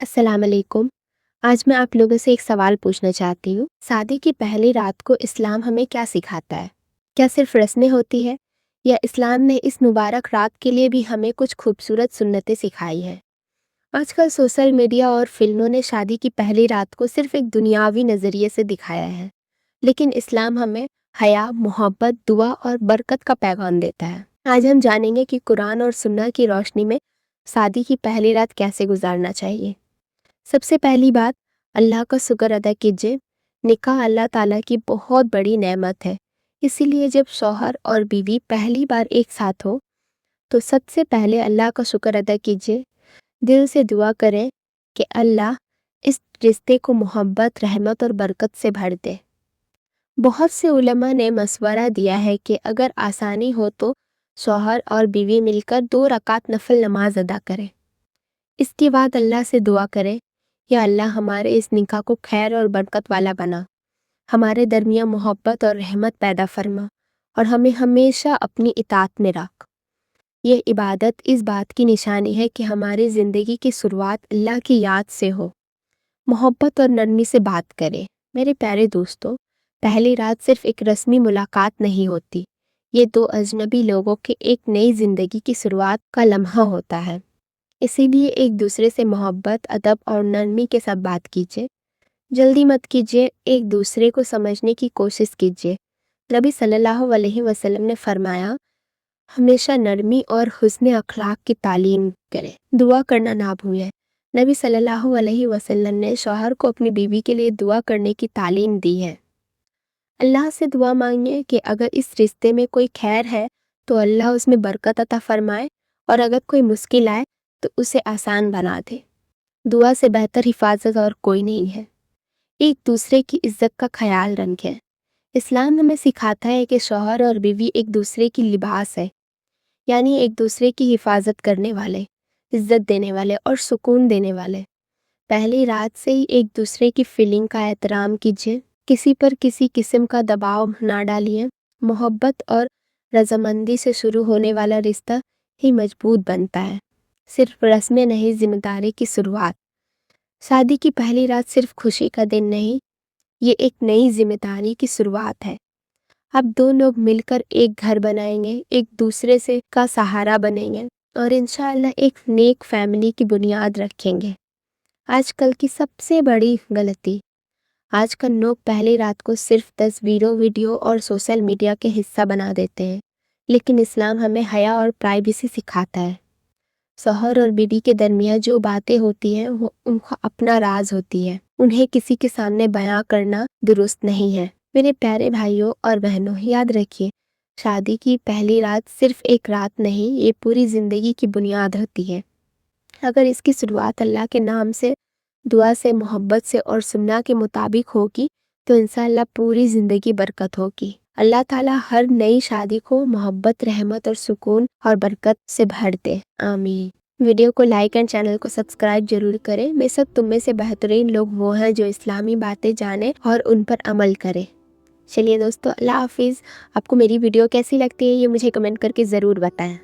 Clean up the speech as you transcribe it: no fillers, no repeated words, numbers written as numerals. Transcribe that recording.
अस्सलाम वालेकुम। आज मैं आप लोगों से एक सवाल पूछना चाहती हूँ। शादी की पहली रात को इस्लाम हमें क्या सिखाता है? क्या सिर्फ रस्में होती है या इस्लाम ने इस मुबारक रात के लिए भी हमें कुछ खूबसूरत सुन्नतें सिखाई हैं? आजकल सोशल मीडिया और फिल्मों ने शादी की पहली रात को सिर्फ एक दुनियावी नज़रिए से दिखाया है, लेकिन इस्लाम हमें हया, मोहब्बत, दुआ और बरकत का पैगाम देता है। आज हम जानेंगे कि कुरान और सुन्नह की रोशनी में शादी की पहली रात कैसे गुजारना चाहिए। सबसे पहली बात, अल्लाह का शुक्र अदा कीजिए। निकाह अल्लाह ताला की बहुत बड़ी नेमत है, इसीलिए जब शौहर और बीवी पहली बार एक साथ हो तो सबसे पहले अल्लाह का शुक्र अदा कीजिए। दिल से दुआ करें कि अल्लाह इस रिश्ते को मोहब्बत, रहमत और बरकत से भर दे। बहुत से उलमा ने मशवरा दिया है कि अगर आसानी हो तो शौहर और बीवी मिलकर 2 रकात नफल नमाज अदा करें। इसके बाद अल्लाह से दुआ करें, या अल्लाह हमारे इस निकाह को खैर और बरकत वाला बना, हमारे दरमियान मोहब्बत और रहमत पैदा फरमा और हमें हमेशा अपनी इताअत में रख। ये इबादत इस बात की निशानी है कि हमारी ज़िंदगी की शुरुआत अल्लाह की याद से हो। मोहब्बत और नरमी से बात करें। मेरे प्यारे दोस्तों, पहली रात सिर्फ एक रस्मी मुलाकात नहीं होती, ये 2 अजनबी लोगों के एक नई ज़िंदगी की शुरुआत का लम्हा होता है। इसीलिए एक दूसरे से मोहब्बत, अदब और नरमी के साथ बात कीजिए। जल्दी मत कीजिए, एक दूसरे को समझने की कोशिश कीजिए। नबी सल्लल्लाहु अलैहि वसल्लम ने फरमाया, हमेशा नरमी और हुस्न अखलाक की तालीम करें। दुआ करना ना भूलें। नबी सल्लल्लाहु अलैहि वसल्लम ने शौहर को अपनी बीवी के लिए दुआ करने की तालीम दी है। अल्लाह से दुआ मांगिए कि अगर इस रिश्ते में कोई खैर है तो अल्लाह उसमें बरकत अता फरमाए, और अगर कोई मुश्किल आए तो उसे आसान बना दे। दुआ से बेहतर हिफाजत और कोई नहीं है। एक दूसरे की इज्जत का ख्याल रखें। इस्लाम हमें सिखाता है कि शौहर और बीवी एक दूसरे की लिबास है, यानी एक दूसरे की हिफाजत करने वाले, इज्जत देने वाले और सुकून देने वाले। पहली रात से ही एक दूसरे की फीलिंग का एहतराम कीजिए। किसी पर किसी किस्म का दबाव ना डालिए। मोहब्बत और रजामंदी से शुरू होने वाला रिश्ता ही मजबूत बनता है, सिर्फ रस्में नहीं, जिम्मेदारी की शुरुआत। शादी की पहली रात सिर्फ खुशी का दिन नहीं, ये एक नई जिम्मेदारी की शुरुआत है। अब 2 लोग मिलकर एक घर बनाएंगे, एक दूसरे से का सहारा बनेंगे और इंशाअल्लाह एक नेक फैमिली की बुनियाद रखेंगे। आजकल की सबसे बड़ी गलती, आजकल लोग पहली रात को सिर्फ तस्वीरों, वीडियो और सोशल मीडिया के हिस्सा बना देते हैं, लेकिन इस्लाम हमें हया और प्राइवेसी सिखाता है। शौहर और बीवी के दरमियान जो बातें होती हैं वो उनका अपना राज होती है, उन्हें किसी के सामने बयां करना दुरुस्त नहीं है। मेरे प्यारे भाइयों और बहनों, याद रखिए, शादी की पहली रात सिर्फ एक रात नहीं, ये पूरी जिंदगी की बुनियाद होती है। अगर इसकी शुरुआत अल्लाह के नाम से, दुआ से, मोहब्बत से और सुन्ना के मुताबिक होगी तो इंशाअल्लाह पूरी जिंदगी बरकत होगी। अल्लाह ताला हर नई शादी को मोहब्बत, रहमत और सुकून और बरकत से भर दे। आमीन। वीडियो को लाइक एंड चैनल को सब्सक्राइब जरूर करें। बेशक तुम में से बेहतरीन लोग वो हैं जो इस्लामी बातें जाने और उन पर अमल करें। चलिए दोस्तों, अल्लाह हाफिज़। आपको मेरी वीडियो कैसी लगती है ये मुझे कमेंट करके ज़रूर बताएं।